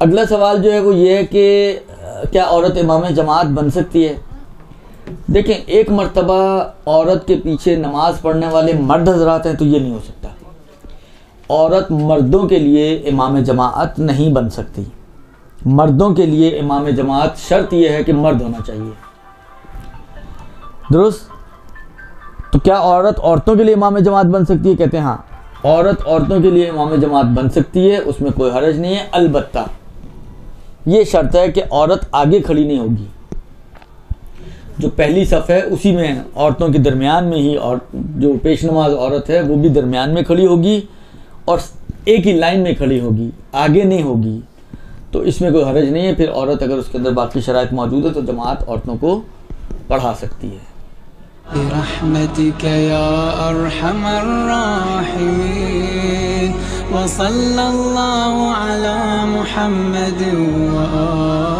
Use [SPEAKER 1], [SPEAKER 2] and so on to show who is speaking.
[SPEAKER 1] اگلا سوال جو ہے وہ یہ ہے کہ کیا عورت امام جماعت بن سکتی ہے؟ دیکھیں، ایک مرتبہ عورت کے پیچھے نماز پڑھنے والے مرد حضرات ہیں تو یہ نہیں ہو سکتا. عورت مردوں کے لیے امام جماعت نہیں بن سکتی. مردوں کے لیے امام جماعت شرط یہ ہے کہ مرد ہونا چاہیے. درست؟ تو کیا عورت عورتوں کے لیے امام جماعت بن سکتی ہے؟ کہتے ہیں ہاں، عورت عورتوں کے لیے امام جماعت بن سکتی ہے، اس میں کوئی حرج نہیں ہے. البتہ یہ شرط ہے کہ عورت آگے کھڑی نہیں ہوگی. جو پہلی صف ہے اسی میں عورتوں کے درمیان میں ہی، اور جو پیش نماز عورت ہے وہ بھی درمیان میں کھڑی ہوگی اور ایک ہی لائن میں کھڑی ہوگی، آگے نہیں ہوگی. تو اس میں کوئی حرج نہیں ہے. پھر عورت اگر اس کے اندر باقی شرائط موجود ہے تو جماعت عورتوں کو پڑھا سکتی ہے.
[SPEAKER 2] برحمتك يا ارحم الراحمين وصلى الله على محمد وآله